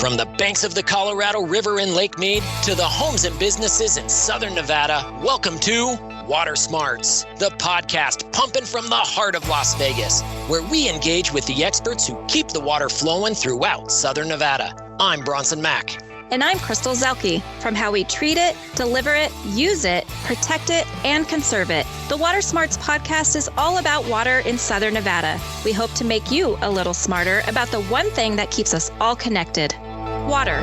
From the banks of the Colorado River in Lake Mead to the homes and businesses in Southern Nevada, welcome to Water Smarts, the podcast pumping from the heart of Las Vegas, where we engage with the experts who keep the water flowing throughout Southern Nevada. I'm Bronson Mack. And I'm Crystal Zelke. From how we treat it, deliver it, use it, protect it, and conserve it, the Water Smarts podcast is all about water in Southern Nevada. We hope to make you a little smarter about the one thing that keeps us all connected: water.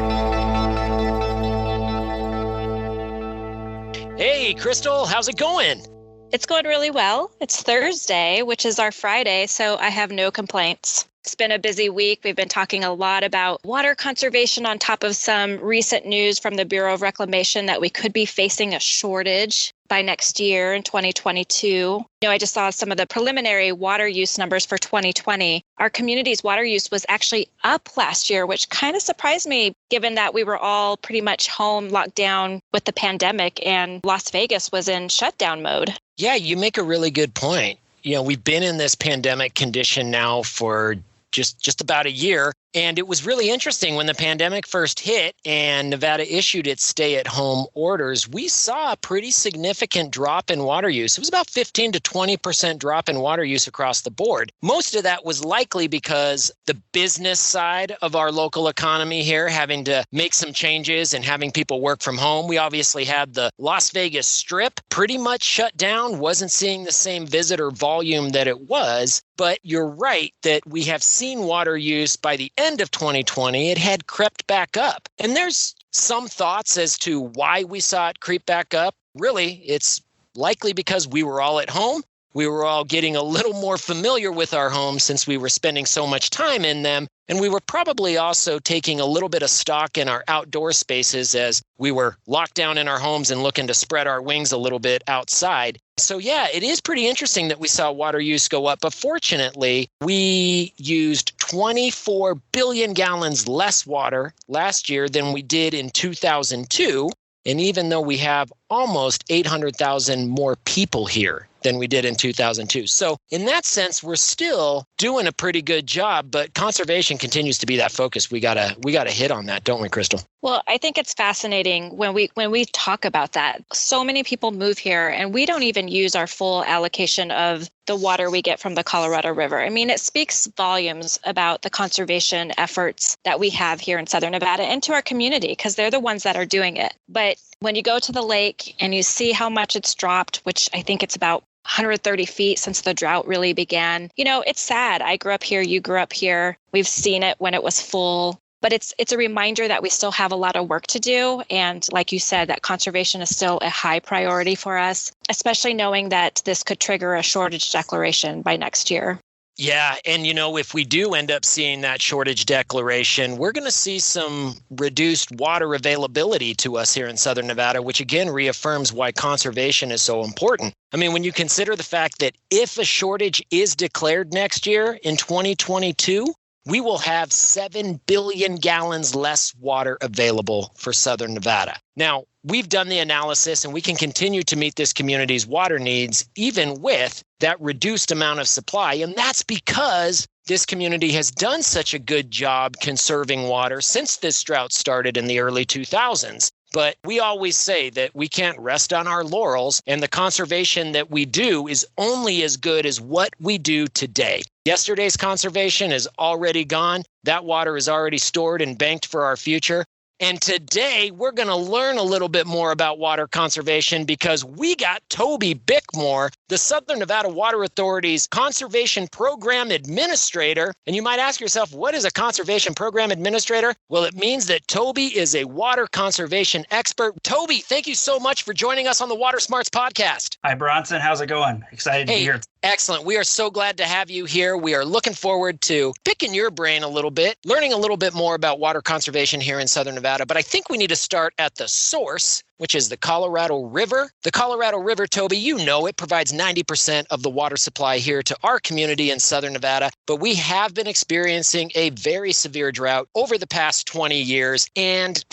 Hey, Crystal, how's it going? It's going really well. It's Thursday, which is our Friday, so I have no complaints. It's been a busy week. We've been talking a lot about water conservation on top of some recent news from the Bureau of Reclamation that we could be facing a shortage by next year in 2022. I just saw some of the preliminary water use numbers for 2020. Our community's water use was actually up last year, which kind of surprised me, given that we were all pretty much home, locked down with the pandemic, and Las Vegas was in shutdown mode. Yeah, you make a really good point. We've been in this pandemic condition now for just about a year. And it was really interesting when the pandemic first hit and Nevada issued its stay-at-home orders. We saw a pretty significant drop in water use. It was about 15 to 20% drop in water use across the board. Most of that was likely because the business side of our local economy here having to make some changes and having people work from home. We obviously had the Las Vegas Strip pretty much shut down, wasn't seeing the same visitor volume that it was. But you're right that we have seen water use by the end of 2020, it had crept back up. And there's some thoughts as to why we saw it creep back up. Really, it's likely because we were all at home. We were all getting a little more familiar with our homes since we were spending so much time in them. And we were probably also taking a little bit of stock in our outdoor spaces as we were locked down in our homes and looking to spread our wings a little bit outside. So yeah, it is pretty interesting that we saw water use go up. But fortunately, we used 24 billion gallons less water last year than we did in 2002. And even though we have almost 800,000 more people here than we did in 2002. So in that sense, we're still doing a pretty good job, but conservation continues to be that focus. We gotta hit on that, don't we, Crystal? Well, I think it's fascinating when we talk about that. So many people move here and we don't even use our full allocation of the water we get from the Colorado River. I mean, it speaks volumes about the conservation efforts that we have here in Southern Nevada and to our community, because they're the ones that are doing it. But when you go to the lake and you see how much it's dropped, which I think it's about 130 feet since the drought really began, it's sad. I grew up here. You grew up here. We've seen it when it was full. But it's a reminder that we still have a lot of work to do. And like you said, that conservation is still a high priority for us, especially knowing that this could trigger a shortage declaration by next year. Yeah. And, if we do end up seeing that shortage declaration, we're going to see some reduced water availability to us here in Southern Nevada, which again reaffirms why conservation is so important. I mean, when you consider the fact that if a shortage is declared next year in 2022, we will have 7 billion gallons less water available for Southern Nevada. Now, we've done the analysis and we can continue to meet this community's water needs even with that reduced amount of supply. And that's because this community has done such a good job conserving water since this drought started in the early 2000s. But we always say that we can't rest on our laurels, and the conservation that we do is only as good as what we do today. Yesterday's conservation is already gone. That water is already stored and banked for our future. And today, we're going to learn a little bit more about water conservation because we got Toby Bickmore, the Southern Nevada Water Authority's Conservation Program Administrator. And you might ask yourself, what is a Conservation Program Administrator? Well, it means that Toby is a water conservation expert. Toby, thank you so much for joining us on the Water Smarts podcast. Hi, Bronson. How's it going? Excited to be here. Excellent. We are so glad to have you here. We are looking forward to picking your brain a little bit, learning a little bit more about water conservation here in Southern Nevada. But I think we need to start at the source. which is the Colorado River. The Colorado River, Toby, you know it provides 90% of the water supply here to our community in southern Nevada, but we have been experiencing a very severe drought over the past 20 years. And,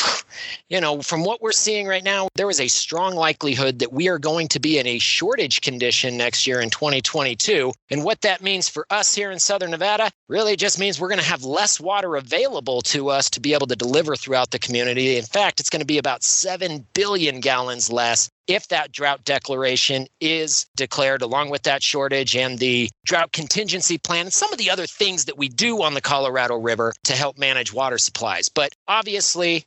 from what we're seeing right now, there is a strong likelihood that we are going to be in a shortage condition next year in 2022. And what that means for us here in southern Nevada really just means we're going to have less water available to us to be able to deliver throughout the community. In fact, it's going to be about 7 billion gallons less if that drought declaration is declared, along with that shortage and the drought contingency plan and some of the other things that we do on the Colorado River to help manage water supplies. But obviously,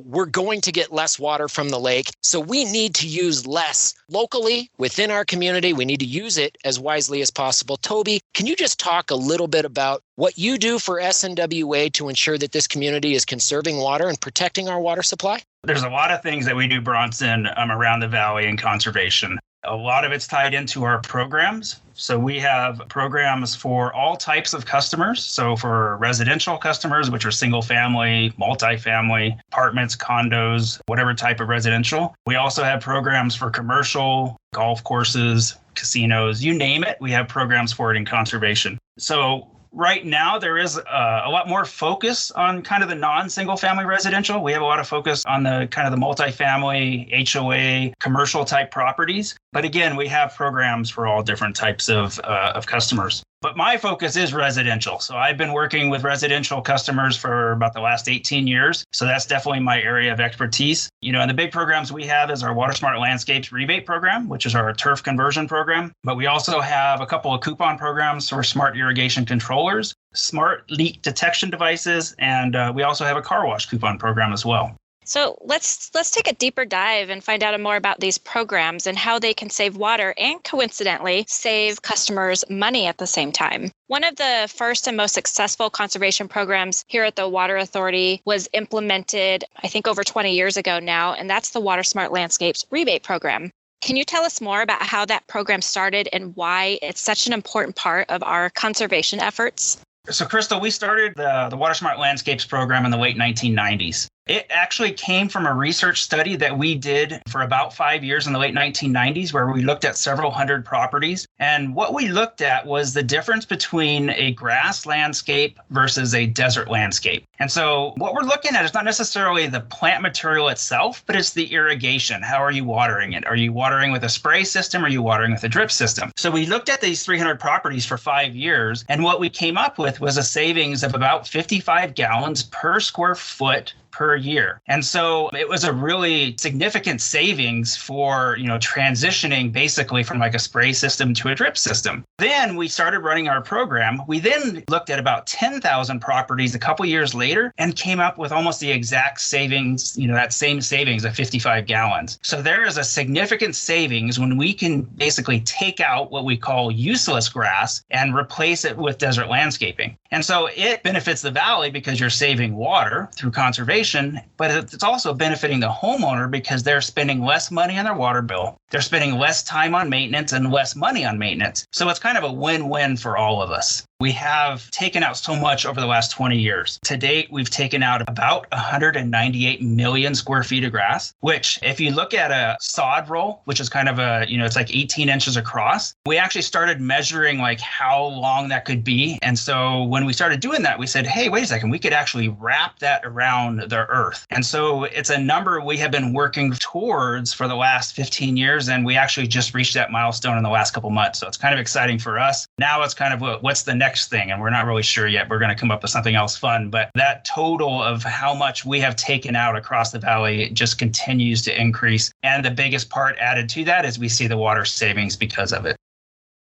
we're going to get less water from the lake, so we need to use less locally within our community. We need to use it as wisely as possible. Toby, can you just talk a little bit about what you do for SNWA to ensure that this community is conserving water and protecting our water supply? There's a lot of things that we do, Bronson, around the valley in conservation. A lot of it's tied into our programs. So we have programs for all types of customers. So for residential customers, which are single family, multifamily, apartments, condos, whatever type of residential. We also have programs for commercial, golf courses, casinos, you name it. We have programs for it in conservation. So right now, there is a lot more focus on kind of the non-single family residential. We have a lot of focus on the kind of the multifamily, HOA, commercial type properties. But again, we have programs for all different types of customers. But my focus is residential. So I've been working with residential customers for about the last 18 years. So that's definitely my area of expertise. And the big programs we have is our Water Smart Landscapes rebate program, which is our turf conversion program. But we also have a couple of coupon programs for smart irrigation controllers, smart leak detection devices, and we also have a car wash coupon program as well. So let's take a deeper dive and find out more about these programs and how they can save water and coincidentally save customers money at the same time. One of the first and most successful conservation programs here at the Water Authority was implemented, I think, over 20 years ago now, and that's the Water Smart Landscapes rebate program. Can you tell us more about how that program started and why it's such an important part of our conservation efforts? So, Crystal, we started the Water Smart Landscapes program in the late 1990s. It actually came from a research study that we did for about 5 years in the late 1990s, where we looked at several hundred properties. And what we looked at was the difference between a grass landscape versus a desert landscape. And so what we're looking at is not necessarily the plant material itself, but it's the irrigation. How are you watering it? Are you watering with a spray system? Or are you watering with a drip system? So we looked at these 300 properties for 5 years. And what we came up with was a savings of about 55 gallons per square foot per year. And so it was a really significant savings for, transitioning basically from like a spray system to a drip system. Then we started running our program. We then looked at about 10,000 properties a couple years later and came up with almost the exact savings, that same savings of 55 gallons. So there is a significant savings when we can basically take out what we call useless grass and replace it with desert landscaping. And so it benefits the valley because you're saving water through conservation, but it's also benefiting the homeowner because they're spending less money on their water bill. They're spending less time on maintenance and less money on maintenance. So it's kind of a win-win for all of us. We have taken out so much over the last 20 years. To date, we've taken out about 198 million square feet of grass, which if you look at a sod roll, which is kind of it's like 18 inches across, we actually started measuring like how long that could be. And so when we started doing that, we said, hey, wait a second, we could actually wrap that around the earth. And so it's a number we have been working towards for the last 15 years. And we actually just reached that milestone in the last couple months. So it's kind of exciting for us. Now it's kind of what's the next thing, and we're not really sure yet. We're going to come up with something else fun, but that total of how much we have taken out across the valley just continues to increase. And the biggest part added to that is we see the water savings because of it.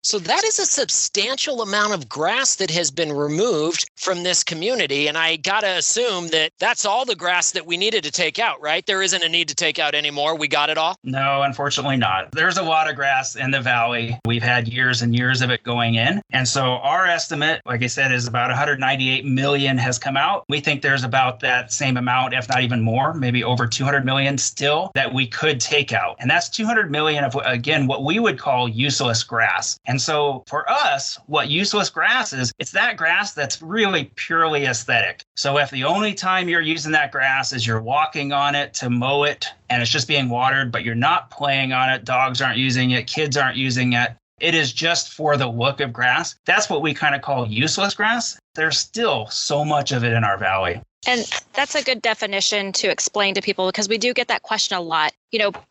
So that is a substantial amount of grass that has been removed from this community. And I got to assume that that's all the grass that we needed to take out, right? There isn't a need to take out anymore. We got it all? No, unfortunately not. There's a lot of grass in the valley. We've had years and years of it going in. And so our estimate, like I said, is about 198 million has come out. We think there's about that same amount, if not even more, maybe over 200 million still that we could take out. And that's 200 million of, again, what we would call useless grass. And so for us, what useless grass is, it's that grass that's really purely aesthetic. So if the only time you're using that grass is you're walking on it to mow it and it's just being watered, but you're not playing on it, dogs aren't using it, kids aren't using it, it is just for the look of grass. That's what we kind of call useless grass. There's still so much of it in our valley. And that's a good definition to explain to people, because we do get that question a lot.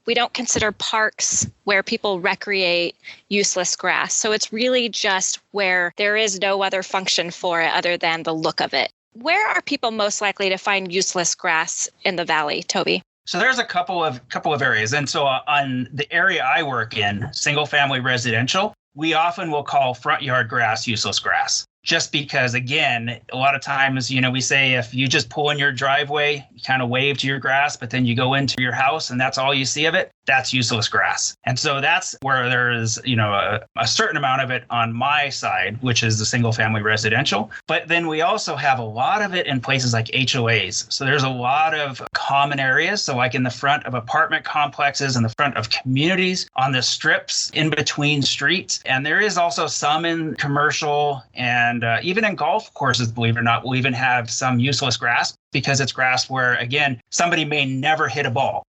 We don't consider parks where people recreate useless grass. So it's really just where there is no other function for it other than the look of it. Where are people most likely to find useless grass in the valley, Toby? So there's a couple of areas. And so on the area I work in, single family residential, we often will call front yard grass useless grass. Just because, again, a lot of times, we say if you just pull in your driveway, you kind of wave to your grass, but then you go into your house and that's all you see of it, that's useless grass. And so that's where there is, a certain amount of it on my side, which is the single family residential. But then we also have a lot of it in places like HOAs. So there's a lot of common areas. So like in the front of apartment complexes, in the front of communities, on the strips in between streets. And there is also some in commercial and even in golf courses, believe it or not, we'll even have some useless grass because it's grass where, again, somebody may never hit a ball.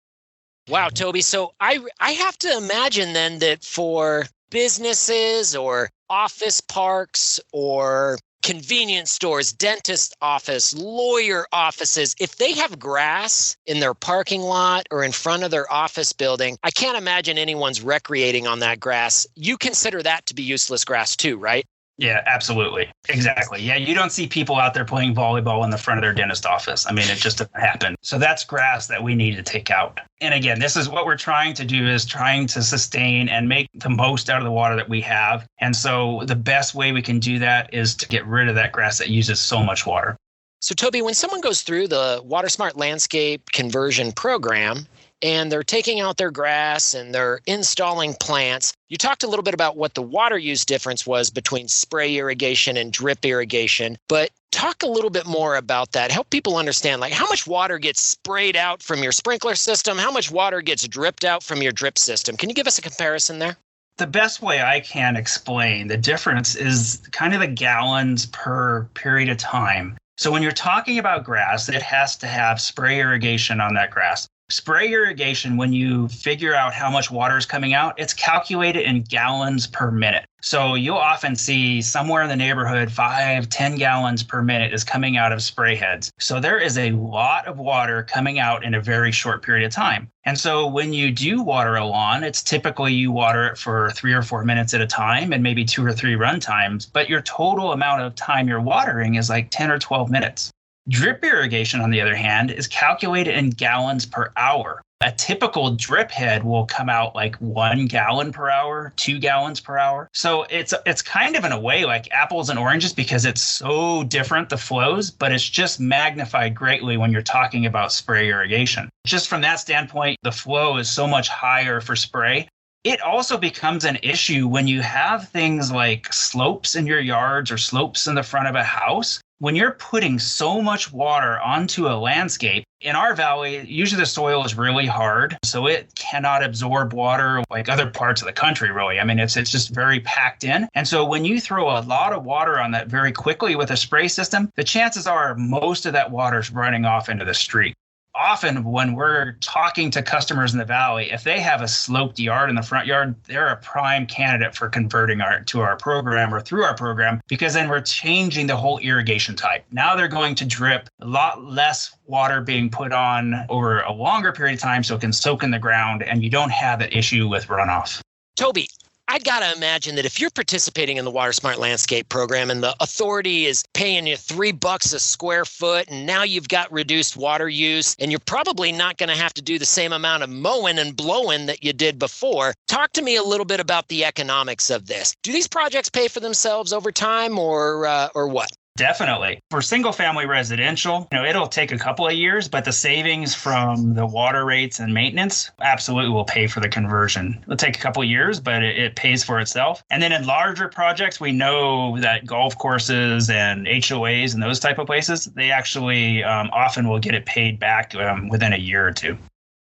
Wow, Toby. So I have to imagine then that for businesses or office parks or convenience stores, dentist office, lawyer offices, if they have grass in their parking lot or in front of their office building, I can't imagine anyone's recreating on that grass. You consider that to be useless grass too, right? Yeah, absolutely. Exactly. Yeah, you don't see people out there playing volleyball in the front of their dentist office. I mean, it just doesn't happen. So that's grass that we need to take out. And again, this is what we're trying to do, is trying to sustain and make the most out of the water that we have. And so the best way we can do that is to get rid of that grass that uses so much water. So Toby, when someone goes through the WaterSmart Landscape Conversion Program, and they're taking out their grass and they're installing plants, you talked a little bit about what the water use difference was between spray irrigation and drip irrigation, but talk a little bit more about that. Help people understand, like, how much water gets sprayed out from your sprinkler system, how much water gets dripped out from your drip system. Can you give us a comparison there? The best way I can explain the difference is kind of the gallons per period of time. So when you're talking about grass, it has to have spray irrigation on that grass. Spray irrigation, when you figure out how much water is coming out, it's calculated in gallons per minute. So you'll often see somewhere in the neighborhood 5-10 gallons per minute is coming out of spray heads. So there is a lot of water coming out in a very short period of time. And so when you do water a lawn, it's typically you water it for 3 or 4 minutes at a time and maybe 2 or 3 run times, but your total amount of time you're watering is like 10 or 12 minutes. Drip irrigation, on the other hand, is calculated in gallons per hour. A typical drip head will come out like 1 gallon per hour, 2 gallons per hour. So it's kind of in a way like apples and oranges because it's so different, the flows, but it's just magnified greatly when you're talking about spray irrigation. Just from that standpoint, the flow is so much higher for spray. It also becomes an issue when you have things like slopes in your yards or slopes in the front of a house. When you're putting so much water onto a landscape, in our valley, usually the soil is really hard, so it cannot absorb water like other parts of the country, really. I mean, it's just very packed in. And so when you throw a lot of water on that very quickly with a spray system, the chances are most of that water is running off into the street. Often when we're talking to customers in the valley, if they have a sloped yard in the front yard, they're a prime candidate for converting to our program or through our program, because then we're changing the whole irrigation type. Now they're going to drip, a lot less water being put on over a longer period of time so it can soak in the ground and you don't have that issue with runoff. Toby, I got to imagine that if you're participating in the WaterSmart Landscape Program and the authority is paying you $3 a square foot, and now you've got reduced water use, and you're probably not going to have to do the same amount of mowing and blowing that you did before. Talk to me a little bit about the economics of this. Do these projects pay for themselves over time or what? Definitely. For single family residential, it'll take a couple of years, but the savings from the water rates and maintenance absolutely will pay for the conversion. It'll take a couple of years, but it pays for itself. And then in larger projects, we know that golf courses and HOAs and those type of places, they actually often will get it paid back within a year or two.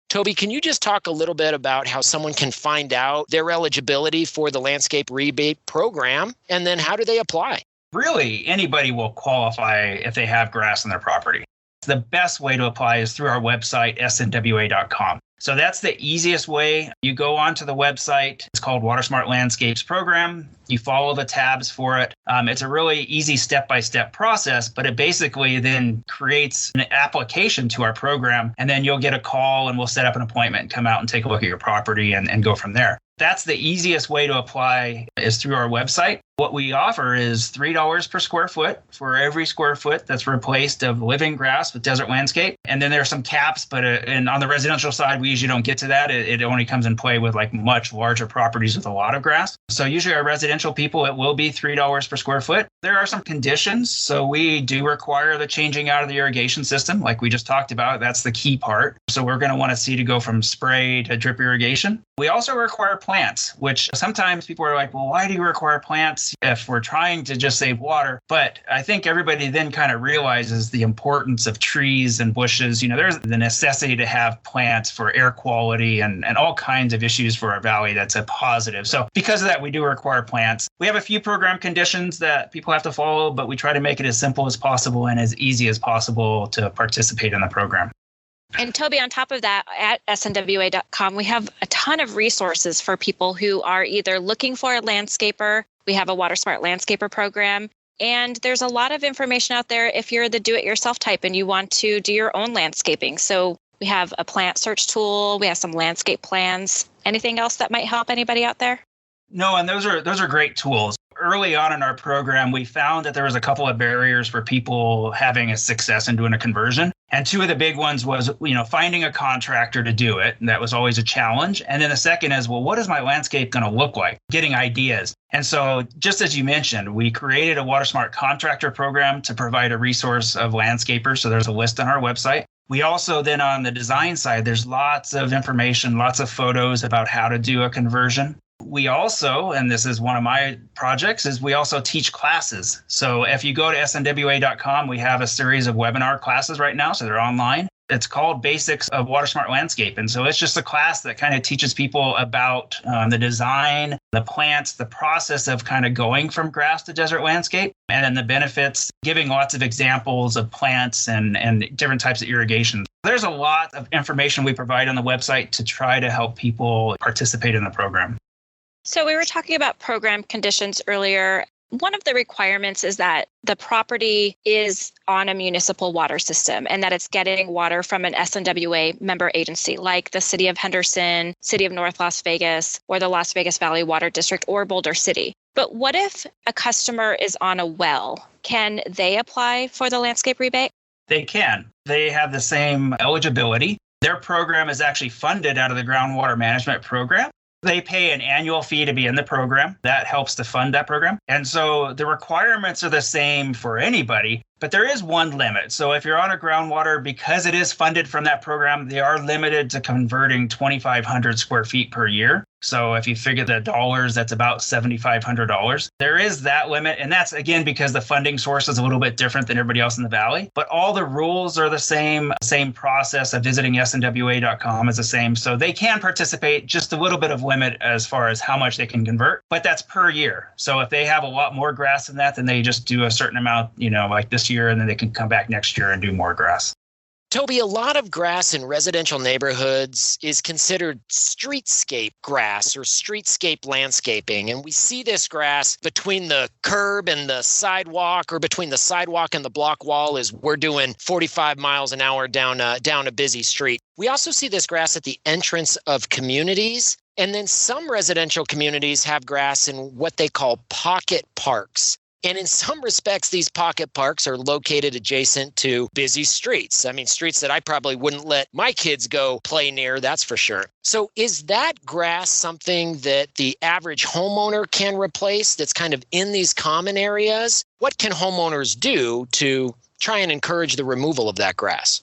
Toby, can you just talk a little bit about how someone can find out their eligibility for the landscape rebate program, and then how do they apply? Really, anybody will qualify if they have grass on their property. The best way to apply is through our website, snwa.com. So that's the easiest way. You go onto the website. It's called WaterSmart Landscapes Program. You follow the tabs for it. It's a really easy step-by-step process, but it basically then creates an application to our program, and then you'll get a call and we'll set up an appointment and come out and take a look at your property and go from there. That's the easiest way to apply is through our website. What we offer is $3 per square foot for every square foot that's replaced of living grass with desert landscape. And then there are some caps, but and on the residential side, we usually don't get to that. It only comes in play with like much larger properties with a lot of grass. So usually our residential people, it will be $3 per square foot. There are some conditions. So we do require the changing out of the irrigation system, like we just talked about. That's the key part. So we're going to want to see to go from spray to drip irrigation. We also require plants, which sometimes people are like, well, why do you require plants if we're trying to just save water? But I think everybody then kind of realizes the importance of trees and bushes. There's the necessity to have plants for air quality and all kinds of issues for our valley. That's a positive. So because of that, we do require plants. We have a few program conditions that people have to follow, but we try to make it as simple as possible and as easy as possible to participate in the program. And Toby, on top of that, at snwa.com, we have a ton of resources for people who are either looking for a landscaper. We have a WaterSmart Landscaper program. And there's a lot of information out there if you're the do-it-yourself type and you want to do your own landscaping. So we have a plant search tool. We have some landscape plans. Anything else that might help anybody out there? No, and those are great tools. Early on in our program, we found that there was a couple of barriers for people having a success in doing a conversion. And two of the big ones was, finding a contractor to do it. And that was always a challenge. And then the second is, well, what is my landscape going to look like? Getting ideas. And so just as you mentioned, we created a WaterSmart contractor program to provide a resource of landscapers. So there's a list on our website. We also then on the design side, there's lots of information, lots of photos about how to do a conversion. We also, and this is one of my projects, is we also teach classes. So if you go to snwa.com, we have a series of webinar classes right now. So they're online. It's called Basics of WaterSmart Landscape. And so it's just a class that kind of teaches people about the design, the plants, the process of kind of going from grass to desert landscape, and then the benefits, giving lots of examples of plants and different types of irrigation. There's a lot of information we provide on the website to try to help people participate in the program. So we were talking about program conditions earlier. One of the requirements is that the property is on a municipal water system and that it's getting water from an SNWA member agency like the City of Henderson, City of North Las Vegas, or the Las Vegas Valley Water District, or Boulder City. But what if a customer is on a well? Can they apply for the landscape rebate? They can. They have the same eligibility. Their program is actually funded out of the groundwater management program. They pay an annual fee to be in the program. That helps to fund that program. And so the requirements are the same for anybody, but there is one limit. So if you're on a groundwater, because it is funded from that program, they are limited to converting 2,500 square feet per year. So if you figure the dollars, that's about $7,500. There is that limit. And that's, again, because the funding source is a little bit different than everybody else in the valley. But all the rules are the same process of visiting snwa.com is the same. So they can participate, just a little bit of limit as far as how much they can convert. But that's per year. So if they have a lot more grass than that, then they just do a certain amount, like this year, and then they can come back next year and do more grass. Toby, a lot of grass in residential neighborhoods is considered streetscape grass or streetscape landscaping. And we see this grass between the curb and the sidewalk, or between the sidewalk and the block wall as we're doing 45 miles an hour down a busy street. We also see this grass at the entrance of communities. And then some residential communities have grass in what they call pocket parks. And in some respects, these pocket parks are located adjacent to busy streets. I mean, streets that I probably wouldn't let my kids go play near, that's for sure. So is that grass something that the average homeowner can replace that's kind of in these common areas? What can homeowners do to try and encourage the removal of that grass?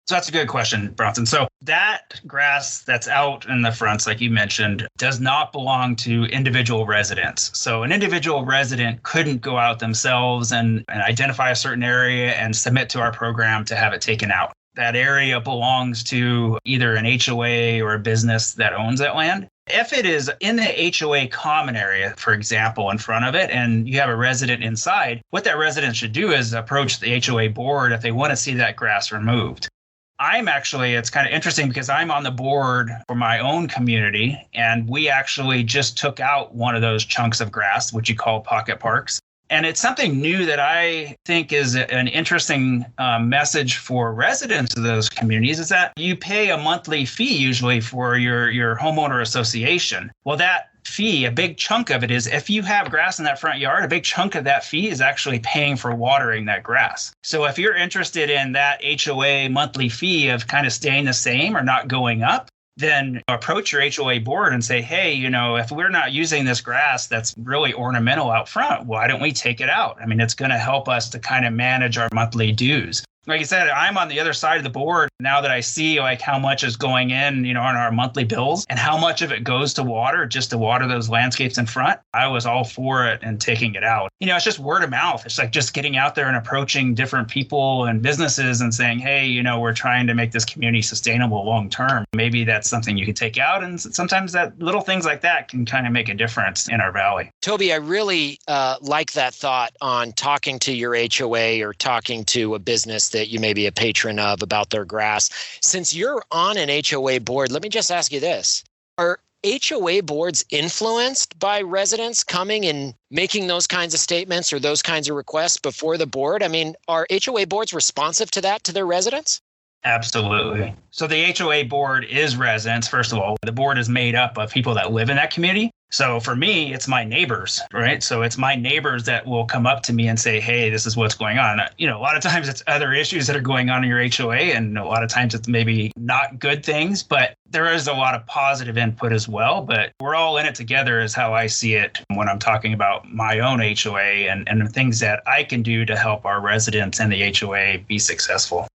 So that's a good question, Bronson. So that grass that's out in the fronts, like you mentioned, does not belong to individual residents. So an individual resident couldn't go out themselves and identify a certain area and submit to our program to have it taken out. that area belongs to either an HOA or a business that owns that land. If it is in the HOA common area, for example, in front of it, and you have a resident inside, what that resident should do is approach the HOA board if they want to see that grass removed. It's kind of interesting because I'm on the board for my own community, and we actually just took out one of those chunks of grass, which you call pocket parks. And it's something new that I think is an interesting message for residents of those communities, is that you pay a monthly fee usually for your homeowner association. Well, that fee, a big chunk of it is, if you have grass in that front yard, a big chunk of that fee is actually paying for watering that grass. So if you're interested in that HOA monthly fee of kind of staying the same or not going up, then approach your HOA board and say, hey, if we're not using this grass that's really ornamental out front, why don't we take it out? I mean, it's going to help us to kind of manage our monthly dues. Like I said, I'm on the other side of the board now that I see how much is going in, on our monthly bills and how much of it goes to water, just to water those landscapes in front. I was all for it and taking it out. It's just word of mouth. It's like just getting out there and approaching different people and businesses and saying, hey, we're trying to make this community sustainable long term. Maybe that's something you can take out. And sometimes that little things like that can kind of make a difference in our valley. Toby, I really like that thought on talking to your HOA or talking to a business that you may be a patron of about their grass. Since you're on an HOA board, let me just ask you this. Are HOA boards influenced by residents coming and making those kinds of statements or those kinds of requests before the board? I mean, are HOA boards responsive to that, to their residents? Absolutely. So the HOA board is residents, first of all. The board is made up of people that live in that community. So for me, it's my neighbors, right? So it's my neighbors that will come up to me and say, hey, this is what's going on. A lot of times it's other issues that are going on in your HOA, and a lot of times it's maybe not good things, but there is a lot of positive input as well. But we're all in it together is how I see it when I'm talking about my own HOA and the things that I can do to help our residents and the HOA be successful.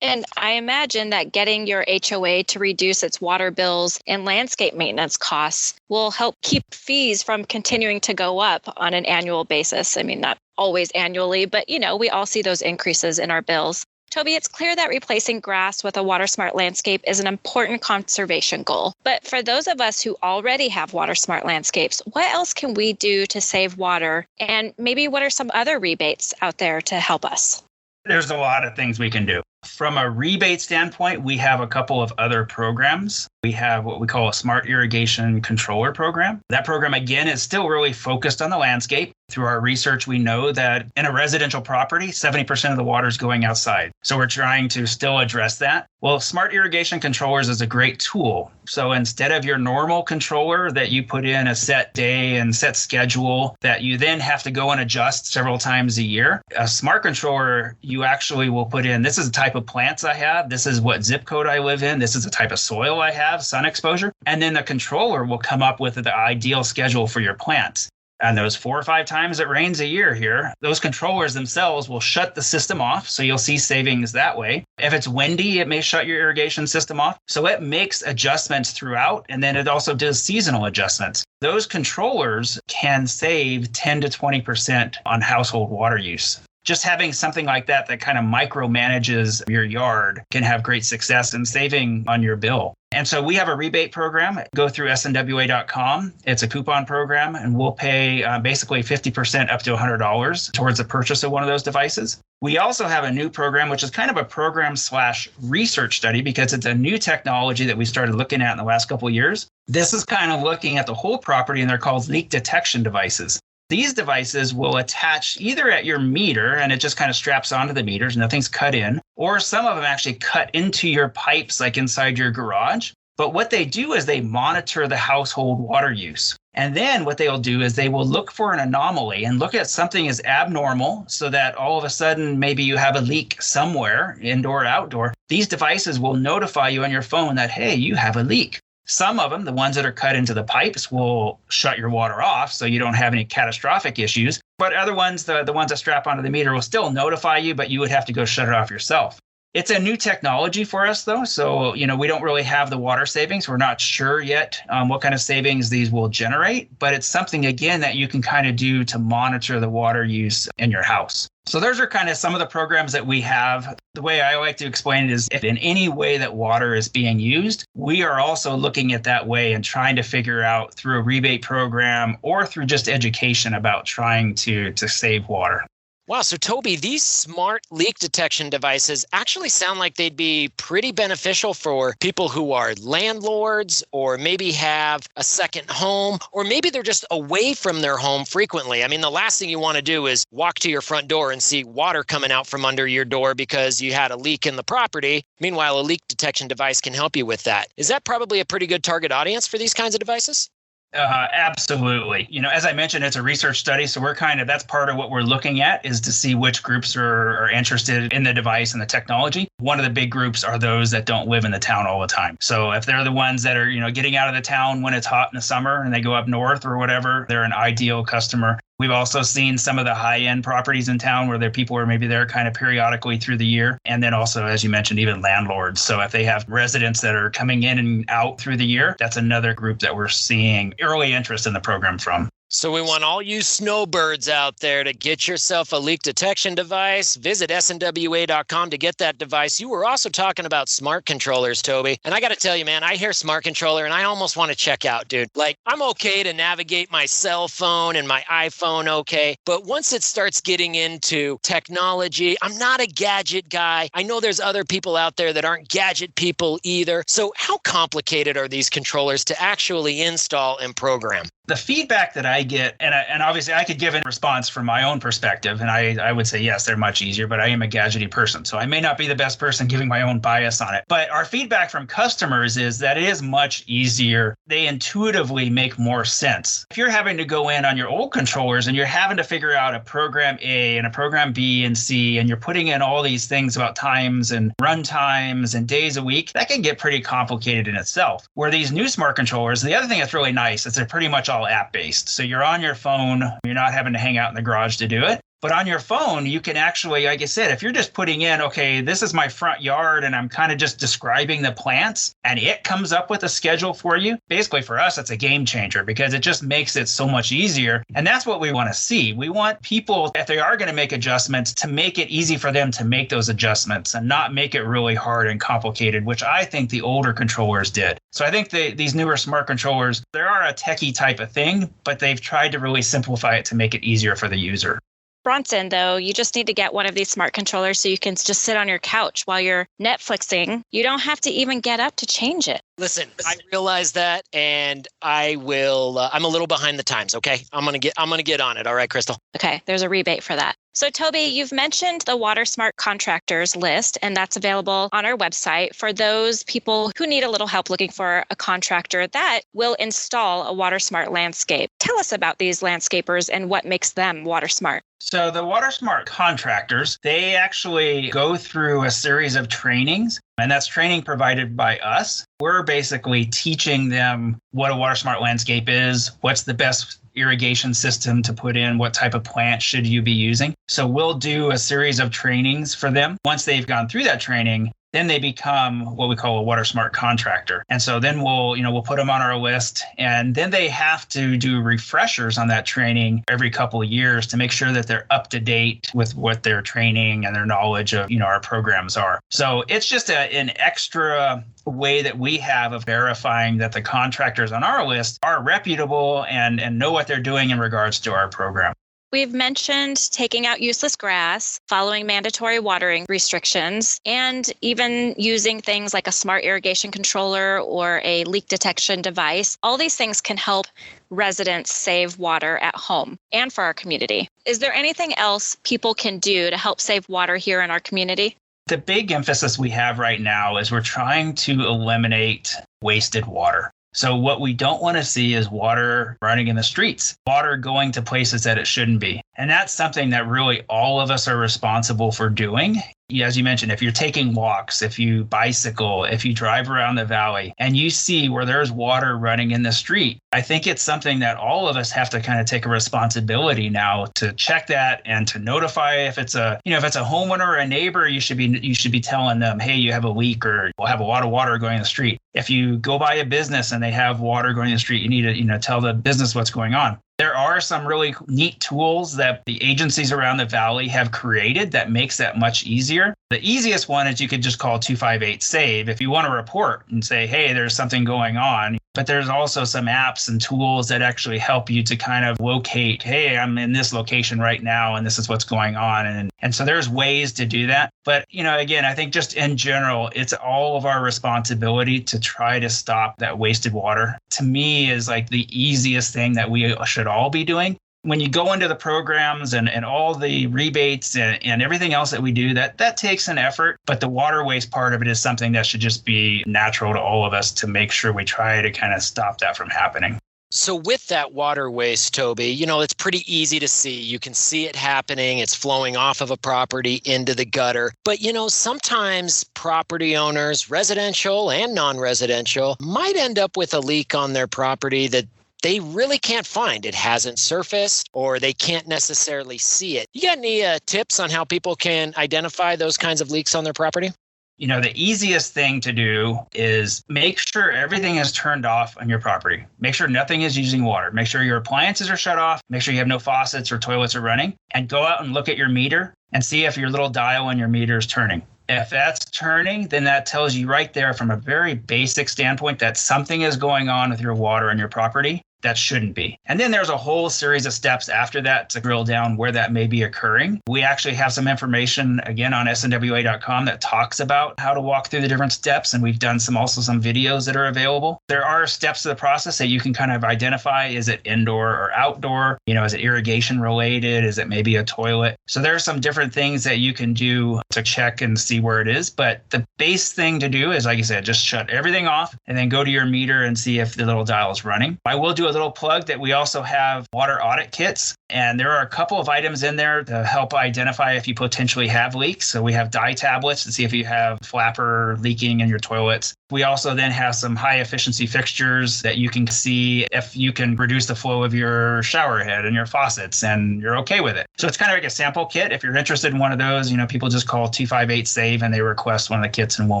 And I imagine that getting your HOA to reduce its water bills and landscape maintenance costs will help keep fees from continuing to go up on an annual basis. I mean, not always annually, but we all see those increases in our bills. Toby, it's clear that replacing grass with a water-smart landscape is an important conservation goal. But for those of us who already have water-smart landscapes, what else can we do to save water? And maybe what are some other rebates out there to help us? There's a lot of things we can do. From a rebate standpoint, we have a couple of other programs. We have what we call a Smart Irrigation Controller program. That program, again, is still really focused on the landscape. Through our research, we know that in a residential property, 70% of the water is going outside. So we're trying to still address that. Well, Smart Irrigation Controllers is a great tool. So instead of your normal controller that you put in a set day and set schedule that you then have to go and adjust several times a year, a smart controller, you actually will put in, this is the type of plants I have, this is what zip code I live in, this is the type of soil I have, sun exposure, and then the controller will come up with the ideal schedule for your plants. And those 4 or 5 times it rains a year here, those controllers themselves will shut the system off. So you'll see savings that way. If it's windy, it may shut your irrigation system off. So it makes adjustments throughout. And then it also does seasonal adjustments. Those controllers can save 10 to 20% on household water use. Just having something like that kind of micromanages your yard can have great success in saving on your bill. And so we have a rebate program. Go through snwa.com. It's a coupon program, and we'll pay basically 50% up to $100 towards the purchase of one of those devices. We also have a new program, which is kind of a program/research study because it's a new technology that we started looking at in the last couple of years. This is kind of looking at the whole property, and they're called leak detection devices. These devices will attach either at your meter, and it just kind of straps onto the meters, nothing's cut in, or some of them actually cut into your pipes, like inside your garage. But what they do is they monitor the household water use. And then what they'll do is they will look for an anomaly and look at something as abnormal so that all of a sudden maybe you have a leak somewhere, indoor or outdoor. These devices will notify you on your phone that, hey, you have a leak. Some of them, the ones that are cut into the pipes, will shut your water off so you don't have any catastrophic issues. But other ones, the ones that strap onto the meter, will still notify you, but you would have to go shut it off yourself. It's a new technology for us, though. So, we don't really have the water savings. We're not sure yet what kind of savings these will generate, but it's something, again, that you can kind of do to monitor the water use in your house. So those are kind of some of the programs that we have. The way I like to explain it is if in any way that water is being used, we are also looking at that way and trying to figure out through a rebate program or through just education about trying to save water. Wow. So, Toby, these smart leak detection devices actually sound like they'd be pretty beneficial for people who are landlords or maybe have a second home, or maybe they're just away from their home frequently. I mean, the last thing you want to do is walk to your front door and see water coming out from under your door because you had a leak in the property. Meanwhile, a leak detection device can help you with that. Is that probably a pretty good target audience for these kinds of devices? Absolutely. As I mentioned, it's a research study. So that's part of what we're looking at is to see which groups are interested in the device and the technology. One of the big groups are those that don't live in the town all the time. So if they're the ones that are, getting out of the town when it's hot in the summer and they go up north or whatever, they're an ideal customer. We've also seen some of the high-end properties in town where people are maybe there kind of periodically through the year. And then also, as you mentioned, even landlords. So if they have residents that are coming in and out through the year, that's another group that we're seeing early interest in the program from. So we want all you snowbirds out there to get yourself a leak detection device. Visit snwa.com to get that device. You were also talking about smart controllers, Toby. And I got to tell you, man, I hear smart controller and I almost want to check out, dude. Like, I'm okay to navigate my cell phone and my iPhone, okay. But once it starts getting into technology, I'm not a gadget guy. I know there's other people out there that aren't gadget people either. So how complicated are these controllers to actually install and program? The feedback that I get, and obviously I could give a response from my own perspective, and I would say, yes, they're much easier, but I am a gadgety person. So I may not be the best person giving my own bias on it. But our feedback from customers is that it is much easier. They intuitively make more sense. If you're having to go in on your old controllers and you're having to figure out a program A and a program B and C, and you're putting in all these things about times and run times and days a week, that can get pretty complicated in itself. Where these new smart controllers, the other thing that's really nice is they're pretty much all app-based. So you're on your phone, you're not having to hang out in the garage to do it. But on your phone, you can actually, like I said, if you're just putting in, okay, this is my front yard and I'm kind of just describing the plants and it comes up with a schedule for you, basically for us, it's a game changer because it just makes it so much easier. And that's what we want to see. We want people, if they are going to make adjustments, to make it easy for them to make those adjustments and not make it really hard and complicated, which I think the older controllers did. So I think these newer smart controllers, they are a techie type of thing, but they've tried to really simplify it to make it easier for the user. Bronson, though, you just need to get one of these smart controllers so you can just sit on your couch while you're Netflixing. You don't have to even get up to change it. Listen, I realize that, and I will. I'm a little behind the times. Okay, I'm gonna get on it. All right, Crystal. Okay, there's a rebate for that. So, Toby, you've mentioned the Water Smart Contractors list, and that's available on our website for those people who need a little help looking for a contractor that will install a Water Smart landscape. Tell us about these landscapers and what makes them Water Smart. So the Water Smart contractors, they actually go through a series of trainings, and that's training provided by us. We're basically teaching them what a Water Smart landscape is, what's the best irrigation system to put in, what type of plant should you be using. So we'll do a series of trainings for them. Once they've gone through that training, then they become what we call a Water Smart contractor. And so then we'll put them on our list, and then they have to do refreshers on that training every couple of years to make sure that they're up to date with what their training and their knowledge of, our programs are. So it's just an extra way that we have of verifying that the contractors on our list are reputable and know what they're doing in regards to our program. We've mentioned taking out useless grass, following mandatory watering restrictions, and even using things like a smart irrigation controller or a leak detection device. All these things can help residents save water at home and for our community. Is there anything else people can do to help save water here in our community? The big emphasis we have right now is we're trying to eliminate wasted water. So what we don't want to see is water running in the streets, water going to places that it shouldn't be. And that's something that really all of us are responsible for doing. As you mentioned, if you're taking walks, if you bicycle, if you drive around the valley and you see where there's water running in the street, I think it's something that all of us have to kind of take a responsibility now to check that and to notify if it's a homeowner or a neighbor, you should be telling them, hey, you have a leak or we'll have a lot of water going in the street. If you go by a business and they have water going in the street, you need to, tell the business what's going on. There are some really neat tools that the agencies around the valley have created that makes that much easier. The easiest one is you could just call 258-SAVE if you want to report and say, hey, there's something going on. But there's also some apps and tools that actually help you to kind of locate, hey, I'm in this location right now and this is what's going on. And so there's ways to do that. But, again, I think just in general, it's all of our responsibility to try to stop that wasted water. To me is like the easiest thing that we should all be doing. When you go into the programs and all the rebates and everything else that we do, that takes an effort. But the water waste part of it is something that should just be natural to all of us to make sure we try to kind of stop that from happening. So with that water waste, Toby, it's pretty easy to see. You can see it happening. It's flowing off of a property into the gutter. But, sometimes property owners, residential and non-residential, might end up with a leak on their property that they really can't find. It hasn't surfaced or they can't necessarily see it. You got any tips on how people can identify those kinds of leaks on their property? The easiest thing to do is make sure everything is turned off on your property. Make sure nothing is using water. Make sure your appliances are shut off. Make sure you have no faucets or toilets are running. And go out and look at your meter and see if your little dial on your meter is turning. If that's turning, then that tells you right there from a very basic standpoint that something is going on with your water on your property that shouldn't be. And then there's a whole series of steps after that to drill down where that may be occurring. We actually have some information, again, on snwa.com that talks about how to walk through the different steps. And we've done some videos that are available. There are steps to the process that you can kind of identify. Is it indoor or outdoor? Is it irrigation related? Is it maybe a toilet? So there are some different things that you can do to check and see where it is. But the base thing to do is, like I said, just shut everything off and then go to your meter and see if the little dial is running. I will do a little plug that we also have water audit kits. And there are a couple of items in there to help identify if you potentially have leaks. So we have dye tablets to see if you have flapper leaking in your toilets. We also then have some high efficiency fixtures that you can see if you can reduce the flow of your shower head and your faucets and you're okay with it. So it's kind of like a sample kit. If you're interested in one of those, people just call 258-SAVE and they request one of the kits and we'll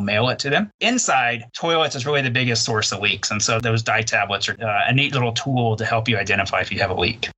mail it to them. Inside, toilets is really the biggest source of leaks. And so those dye tablets are a neat little tool to help you identify if you have a leak.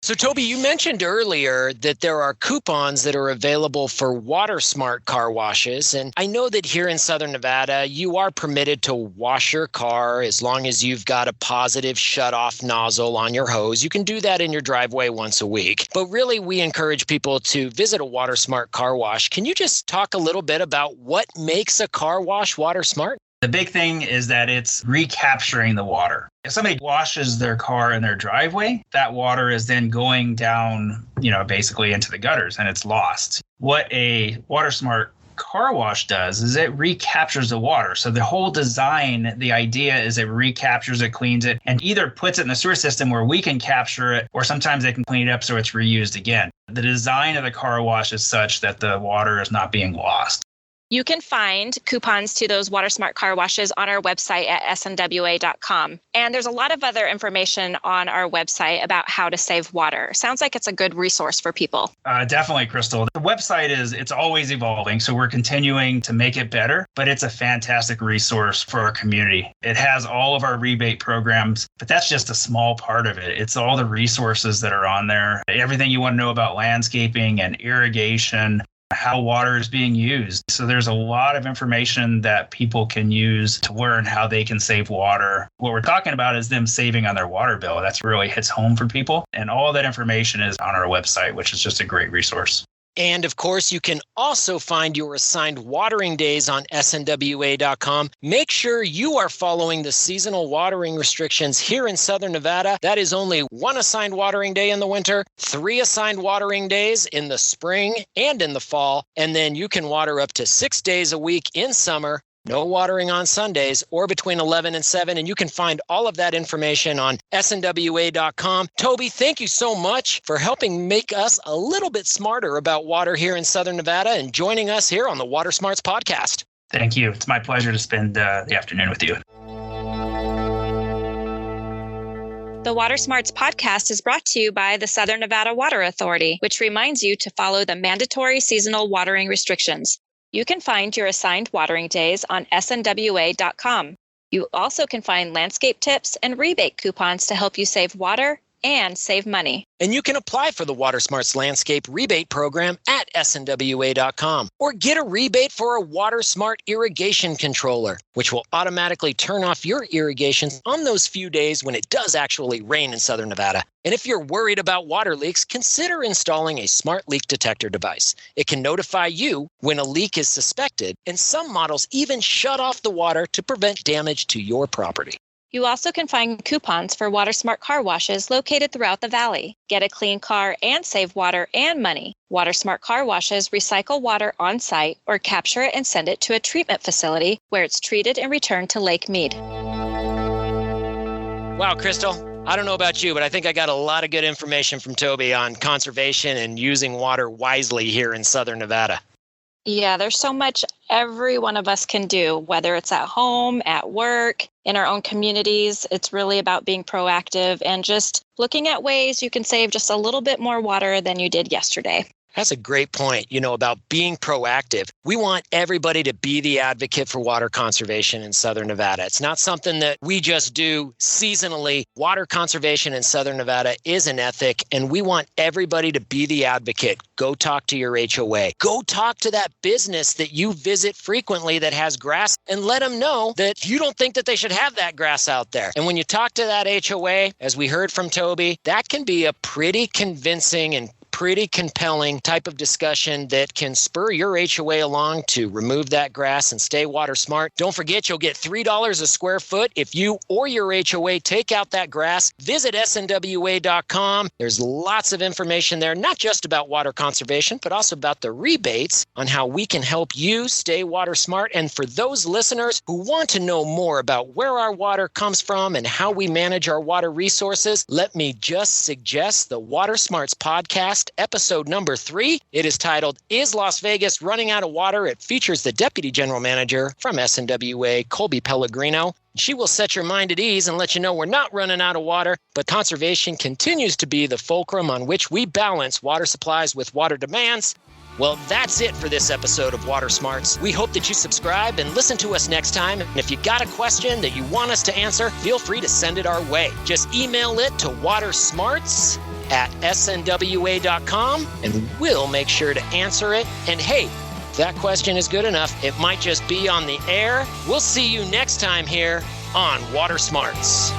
So, Toby, you mentioned earlier that there are coupons that are available for WaterSmart car washes. And I know that here in Southern Nevada, you are permitted to wash your car as long as you've got a positive shut-off nozzle on your hose. You can do that in your driveway once a week. But really, we encourage people to visit a WaterSmart car wash. Can you just talk a little bit about what makes a car wash WaterSmart? The big thing is that it's recapturing the water. If somebody washes their car in their driveway, that water is then going down, basically into the gutters and it's lost. What a WaterSmart car wash does is it recaptures the water. So the whole design, the idea is it recaptures it, cleans it, and either puts it in the sewer system where we can capture it, or sometimes they can clean it up so it's reused again. The design of the car wash is such that the water is not being lost. You can find coupons to those WaterSmart car washes on our website at snwa.com. And there's a lot of other information on our website about how to save water. Sounds like it's a good resource for people. Definitely, Crystal. The website it's always evolving, so we're continuing to make it better, but it's a fantastic resource for our community. It has all of our rebate programs, but that's just a small part of it. It's all the resources that are on there. Everything you want to know about landscaping and irrigation, how water is being used. So there's a lot of information that people can use to learn how they can save water. What we're talking about is them saving on their water bill. That's really hits home for people. And all that information is on our website, which is just a great resource. And of course, you can also find your assigned watering days on snwa.com. Make sure you are following the seasonal watering restrictions here in Southern Nevada. That is only 1 assigned watering day in the winter, 3 assigned watering days in the spring and in the fall, and then you can water up to 6 days a week in summer. no watering on Sundays or between 11 and 7. And you can find all of that information on snwa.com. Toby, thank you so much for helping make us a little bit smarter about water here in Southern Nevada and joining us here on the Water Smarts podcast. Thank you. It's my pleasure to spend the afternoon with you. The Water Smarts podcast is brought to you by the Southern Nevada Water Authority, which reminds you to follow the mandatory seasonal watering restrictions. You can find your assigned watering days on snwa.com. You also can find landscape tips and rebate coupons to help you save water and save money. And you can apply for the Water Smarts Landscape Rebate Program at snwa.com or get a rebate for a Water Smart irrigation controller, which will automatically turn off your irrigations on those few days when it does actually rain in Southern Nevada. And if you're worried about water leaks, consider installing a smart leak detector device. It can notify you when a leak is suspected, and some models even shut off the water to prevent damage to your property. You also can find coupons for Water Smart car washes located throughout the valley. Get a clean car and save water and money. Water Smart car washes recycle water on site or capture it and send it to a treatment facility where it's treated and returned to Lake Mead. Wow, Crystal. I don't know about you, but I think I got a lot of good information from Toby on conservation and using water wisely here in Southern Nevada. Yeah, there's so much every one of us can do, whether it's at home, at work, in our own communities. It's really about being proactive and just looking at ways you can save just a little bit more water than you did yesterday. That's a great point, about being proactive. We want everybody to be the advocate for water conservation in Southern Nevada. It's not something that we just do seasonally. Water conservation in Southern Nevada is an ethic, and we want everybody to be the advocate. Go talk to your HOA. Go talk to that business that you visit frequently that has grass and let them know that you don't think that they should have that grass out there. And when you talk to that HOA, as we heard from Toby, that can be a pretty convincing and pretty compelling type of discussion that can spur your HOA along to remove that grass and stay water smart. Don't forget, you'll get $3 a square foot if you or your HOA take out that grass. Visit snwa.com. There's lots of information there, not just about water conservation, but also about the rebates on how we can help you stay water smart. And for those listeners who want to know more about where our water comes from and how we manage our water resources, let me just suggest the Water Smarts podcast, episode number 3. It is titled, Is Las Vegas Running Out of Water? It features the Deputy General Manager from SNWA, Colby Pellegrino. She will set your mind at ease and let you know we're not running out of water, but conservation continues to be the fulcrum on which we balance water supplies with water demands. Well, that's it for this episode of Water Smarts. We hope that you subscribe and listen to us next time. And if you got a question that you want us to answer, feel free to send it our way. Just email it to watersmarts@snwa.com, and we'll make sure to answer it. And hey, if that question is good enough, it might just be on the air. We'll see you next time here on Water Smarts.